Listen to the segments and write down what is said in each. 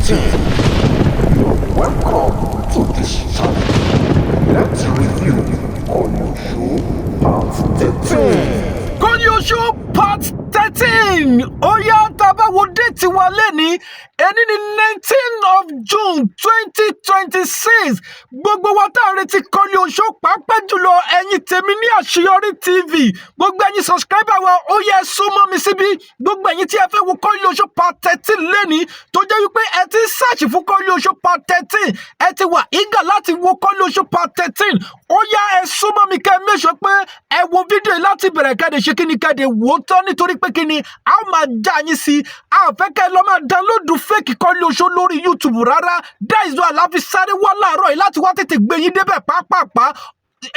13. Welcome to this channel. Let's review Koleoso Part 13. Koleoso Part 13. Oya taba wo date wa leni eni ni 19th of June 2026. Gbogbo wa tá retí Koleoso pàápàá jùlọ ẹ̀yin tèmi ní Àṣeyọrí TV. Gbogbo ẹ̀yin subscriber wa ó yẹ súnmọ́ mi síbí. Gbogbo ẹ̀yin tí ẹ fẹ́ wo Koleoso Part 13 leni tó jẹ́ wípé ẹ ti search fún Koleoso Part 13. Ẹ ti wà eager láti wo Koleoso Part 13. Oya ẹ súnmọ́ mi kẹ́ make sure pé ẹ wo fídíò láti bẹ̀rẹ̀ kẹ́ de ṣe kíni kẹ́ de wò tán nítorí pé kíni a máa já yín sí. A fẹ́ kẹ́ lọ máa download fake Koleoso lórí YouTube rárá. That is why la fi sáré wá láàárọ̀ yìí láti wá tètè gbé yín débẹ̀ pàápàá.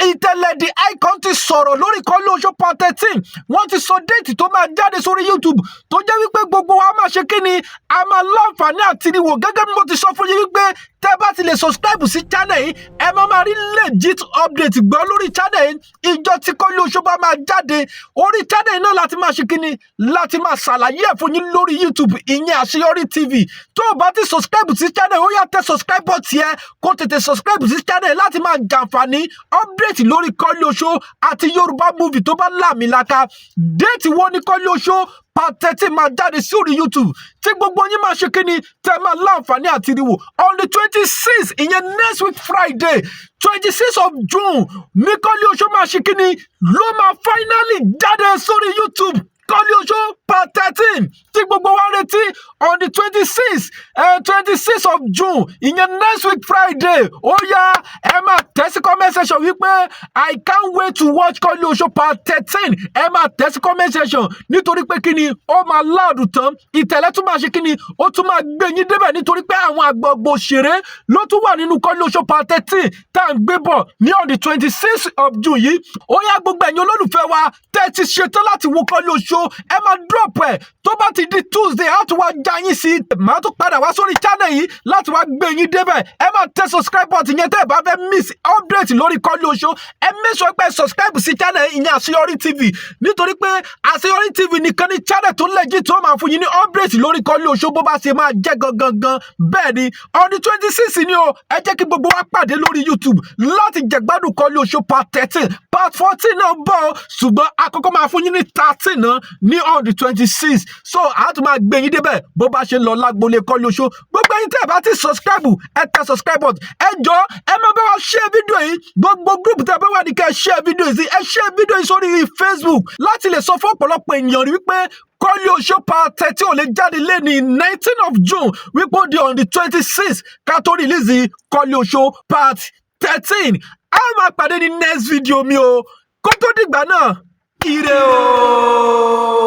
Iteledicon ti sọ̀rọ̀ lórí Koleoso Part 13. Wọ́n ti sọ déètì tó máa jáde sórí YouTube tó jẹ́ wípé gbogbo wa máa ṣe kíni a máa láǹfààní àti rí wò gẹ́gẹ́ bí mo ti sọ fún yín wípé tẹ́ bá ti lè subscribe sí channel yìí ẹ máa rí legit update gbọ́ lórí channel yìí. Ìjọ tí Koleoso bá máa jáde orí channel yìí náà láti máa ṣe kíni láti máa ṣàlàyé ẹ̀ fún yín lórí YouTube ìyẹn Àṣeyọrí TV. Tó o bá ti subscribe sí channel ó yá tẹ subscribe button yẹn kó tètè subscribe sí channel láti máa jàǹfààní update lórí Koleoso àti Yoruba movie tó bá làmìlaka. Déètì wo ni Koleoso Part 13 máa jáde sórí YouTube tí gbogbo yín máa ṣe kíni tẹ́ máa láǹfààní àti ríwò on the 26th ìyẹn next week Friday 26th of June ní Koleoso máa ṣe kíni ló máa finally jáde sórí YouTube. Koleoso Part 13 tí gbogbo wa retí on the 26th of June ìyẹn next week Friday. Ó yá ẹ máa tẹ̀sí comment section wípé I can't wait to watch Koleoso Part 13. Ẹ máa tẹ̀sí comment section nítorí pé kíni ó máa láàdù tán. Ìtẹ̀lẹ́ tún máa ṣe kíni ó tún máa gbé yín débẹ̀ nítorí pé àwọn àgbọ̀gbọ̀ òṣèré ló tún wà nínú Koleoso Part 13 tá à ń gbé bọ̀ ní on the 26th of June yìí. Ó yá gbogbo ẹ̀yin olólùfẹ́ wa tẹ́ ti ṣetán láti wo Koleoso ẹ máa drop ẹ̀ tó bá ti di Tuesday á tún wá já yín sí. Màá tún padà wá sórí channel yìí láti wá gbé yín débẹ̀. Ẹ máa tẹ subscribe button yẹn tẹ́ ẹ bá fẹ́ miss update lórí Koleoso. Ẹ make sure pé subscribe sí channel ìyẹn Àṣeyọrí TV nítorí pé Àṣeyọrí TV nìkan ni channel tó legit tó máa fún yín ní update lórí Koleoso bó bá ṣe máa jẹ́ gangan. Bẹ́ẹ̀ ni on the 26th ni o ẹ jẹ́ kí gbogbo wa pàdé lórí YouTube láti jẹ̀gbádùn Koleoso Part 13. Part 14 náà bọ̀ ṣùgbọ́n àkọ́kọ́ máa fún yín ní 13 náà ní on the 26th. So a tún máa gbé yín débẹ̀ bó bá ṣe lọ lágbolé Koleoso. Gbogbo ẹ̀yin tẹ́ ẹ bá ti subscribe ẹ tẹ subscribe button. Ẹ jọ ẹ máa bá wa share fídíò yìí gbogbo group tẹ́ ẹ bá wà ní ká share fídíò yìí ẹ share fídíò yìí sórí Facebook láti lè sọ fún ọ̀pọ̀lọpọ̀ ènìyàn rí wípé Koleoso Part 13 ò lè jáde lé ní 19th of June wípé ó di on the 26th ká tó release Koleoso Part 13. A máa pàdé ní next video mi o kó tó dìgbà náà ire o.